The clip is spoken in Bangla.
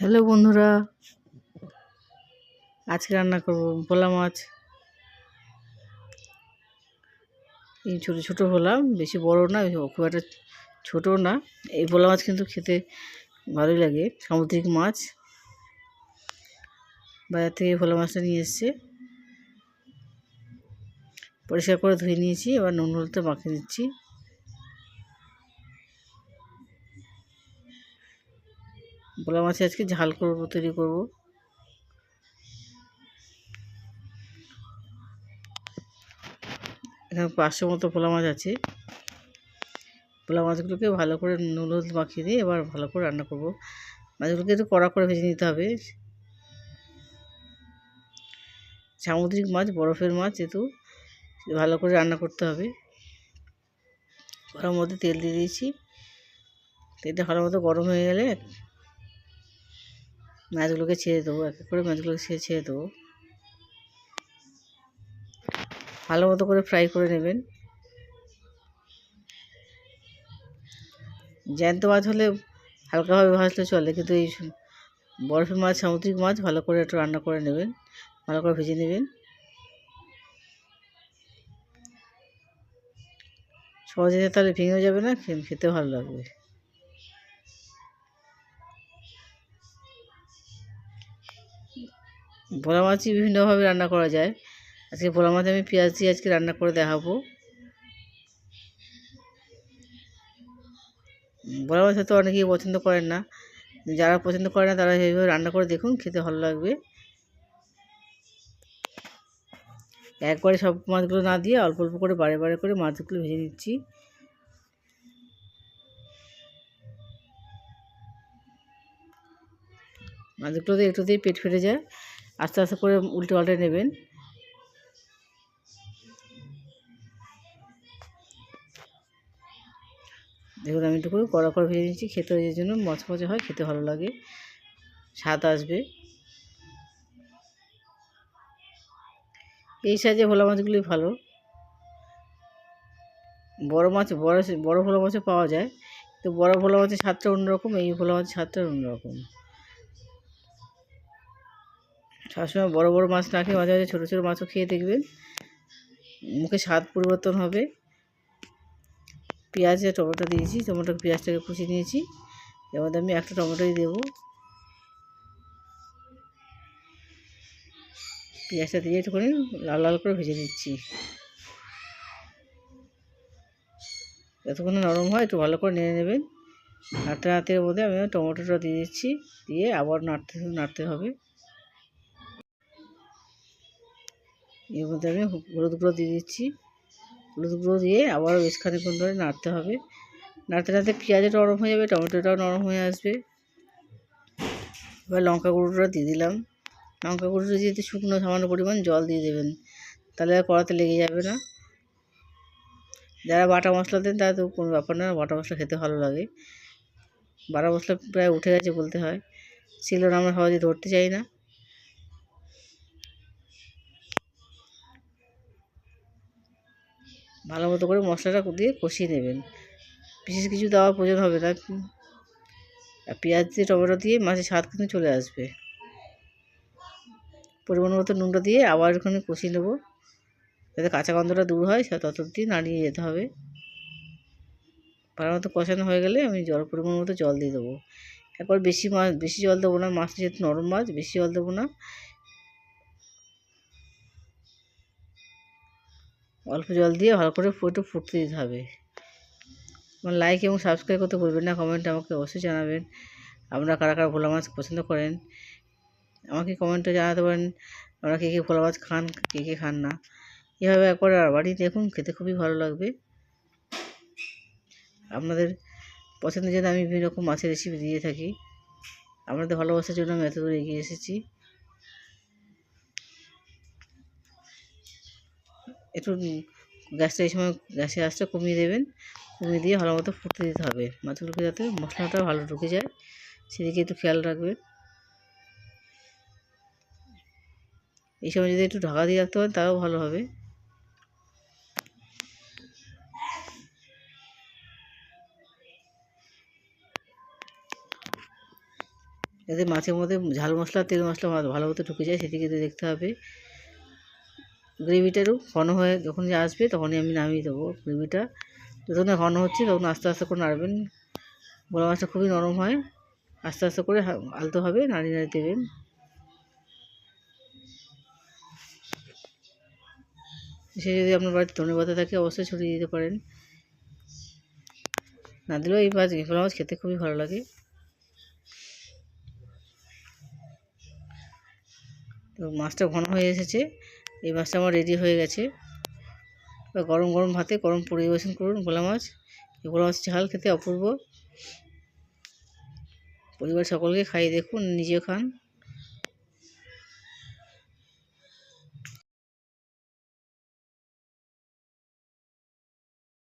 হ্যালো বন্ধুরা, আজকে রান্না করব ভোলা মাছ। এই ছোটো ছোটো ভোলা, বেশি বড় না, খুব একটা ছোটো না। এই ভোলা মাছ কিন্তু খেতে ভালোই লাগে। সামুদ্রিক মাছ, বাজার থেকে ভোলা মাছটা নিয়ে এসছে, পরিষ্কার করে ধুয়ে নিয়েছি। এবার নুন হলুদটা মাখিয়ে দিচ্ছি। ভোলা মাছে আজকে ঝাল তৈরি করব। এখানে 500 মতো ভোলা মাছ আছে। ভোলা মাছগুলোকে ভালো করে নুন হলুদ মাখিয়ে দিয়ে এবার ভালো করে রান্না করব। মাছগুলোকে একটু কড়া করে ভেজে নিতে হবে। সামুদ্রিক মাছ, বরফের মাছ, যেহেতু ভালো করে রান্না করতে হবে। কড়ার মধ্যে তেল দিয়ে দিয়েছি। তেলটা ভালো মতো গরম হয়ে গেলে মাছগুলোকে ছেড়ে দেবো। এক এক করে মাছগুলোকে ছেড়ে দেবো। ভালো মতো করে ফ্রাই করে নেবেন। জ্যান্ত মাছ হলে হালকাভাবে ভাজলে চলে, কিন্তু এই বরফের মাছ, সামুদ্রিক মাছ ভালো করে একটু রান্না করে নেবেন, ভালো করে ভেজে নেবেন। সহজে তাহলে ভেঙেও যাবে না, খেতে ভালো লাগবে। ভোলা মাছই বিভিন্নভাবে রান্না করা যায়। আজকে ভোলা মাছ আমি পেঁয়াজ দিয়ে আজকে রান্না করে দেখাবো। ভোলা মাছ হয়তো অনেকেই পছন্দ করেন না, যারা পছন্দ করে না তারা এইভাবে রান্না করে দেখুন, খেতে ভালো লাগবে। একবারে সব মাছগুলো না দিয়ে অল্প অল্প করে বারে বারে করে মাছগুলো ভেজে নিচ্ছি। মাছগুলোতে একটুতেই পেট ফেটে যায়, আস্তে আস্তে করে উল্টে পাল্টে নেবেন। দেখুন আমি একটু করে কড়া করে ভেজে নিচ্ছি, খেতে এই জন্য মচমচে হয়, খেতে ভালো লাগে, স্বাদ আসবে। এই সাইজে ভোলা মাছগুলি ভালো। বড় মাছ, বড় ভোলা মাছও পাওয়া যায়, তো বড় ভোলা মাছের স্বাদটা অন্যরকম, এই ভোলা মাছের স্বাদটা অন্যরকম। সবসময় বড় বড় মাছ না খেয়ে মাঝে মাঝে ছোটো ছোটো মাছও খেয়ে দেখবেন, মুখে স্বাদ পরিবর্তন হবে। পেঁয়াজে টমেটো দিয়েছি, পেঁয়াজটাকে কুচিয়ে নিয়েছি। এর মধ্যে আমি একটা টমেটোই দেবো। পেঁয়াজটা দিয়ে একটুখানি লাল লাল করে ভেজে নিচ্ছি। যতক্ষণ নরম হয় একটু ভালো করে নেড়ে নেবেন। নাড়তে নাড়তে এর মধ্যে আমি টমেটোটা দিয়ে দিচ্ছি, দিয়ে আবার নাড়তে হবে। এর মধ্যে আমি হলুদ গুঁড়ো দিয়ে দিচ্ছি। হলুদ গুঁড়ো দিয়ে আবারও বেশ খানিকক্ষণ ধরে নাড়তে হবে। নাড়তে নাড়তে পেঁয়াজটা নরম হয়ে যাবে, টমেটোটাও নরম হয়ে আসবে। এবার লঙ্কা গুঁড়োটা দিয়ে দিলাম। লঙ্কা গুঁড়োটা দিয়ে শুকনো সামান্য পরিমাণ জল দিয়ে দেবেন, তাহলে আর কড়াতে লেগে যাবে না। যারা বাটা মশলা দেন তারা তো কোনো ব্যাপার না, বাটা মশলা খেতে ভালো লাগে। বাটা মশলা প্রায় উঠে গেছে বলতে হয়, সেগুলো আমরা সহজে ধরতে চাই না। ভালো মতো করে মশলাটা দিয়ে কষিয়ে নেবেন, বিশেষ কিছু দেওয়ার প্রয়োজন হবে না। পেঁয়াজ দিয়ে টমেটো দিয়ে মাছের স্বাদ কিন্তু চলে আসবে। পরিমাণ মতো নুনটা দিয়ে আবার ওখানে কষিয়ে নেবো, যাতে কাঁচা গন্ধটা দূর হয়, ততদিন নাড়িয়ে যেতে হবে। ভালো মতো কষানো হয়ে গেলে আমি পরিমাণ মতো জল দিয়ে দেবো। একবার বেশি জল দেবো না, মাছটা যেহেতু নরম মাছ, বেশি জল দেবো না। অল্প জল দিয়ে ভালো করে একটু ফুটতে দিতে হবে। আমার লাইক এবং সাবস্ক্রাইব করতে ভুলবেন না। কমেন্টে আমাকে অবশ্যই জানাবেন আপনারা কারা কারা ভোলা মাছ পছন্দ করেন। আমাকে কমেন্টে জানাতে পারেন আপনারা কে কে ভোলা মাছ খান, কে কে খান না। এভাবে একবার বাড়িতে দেখুন, খেতে খুবই ভালো লাগবে। আপনাদের পছন্দের জন্য আমি বিভিন্ন রকম মাছের রেসিপি দিয়ে থাকি। আপনাদের ভালোবাসার জন্য আমি এত দূর এগিয়ে এসেছি। একটু গ্যাসটা এই সময় গ্যাসের আঁচটা কমিয়ে দেবেন, কমিয়ে দিয়ে ভালো মতো ফুটতে দিতে হবে। মাছগুলোকে যাতে মশলাটা ভালো ঢুকে যায় সেদিকে একটু খেয়াল রাখবেন। এই সময় যদি একটু ঢাকা দিয়ে রাখতে পারেন তাও ভালো হবে। যাতে মাছের মধ্যে ঝাল মশলা তেল মশলা ভালো মতো ঢুকে যায় সেদিকে দেখতে হবে। গ্রেভিটা একটু ঘন হয়ে যখন আসবে তখনই আমি নামিয়ে দেবো। গ্রেভিটা যতক্ষণ না ঘন হচ্ছে তখন আস্তে আস্তে করে নাড়বেন। ভোলা মাছটা খুবই নরম হয়, আস্তে আস্তে করে আলতোভাবে নাড়িয়ে নাড়িয়ে দেবেন। সে যদি আপনার বাড়িতে ধনেপাতা থাকে অবশ্যই ছড়িয়ে দিতে পারেন, না দিলেও এই ভোলা মাছ খেতে খুবই ভালো লাগে। তো মাছটা ঘন হয়ে এসেছে, এই মাছটা আমার রেডি হয়ে গেছে। গরম গরম ভাতে গরম পরিবেশন করুন ভোলা মাছ। এই ভোলা মাছের ঝাল খেতে অপূর্ব। পরিবার সকলকে খাইয়ে দেখুন, নিজেও খান।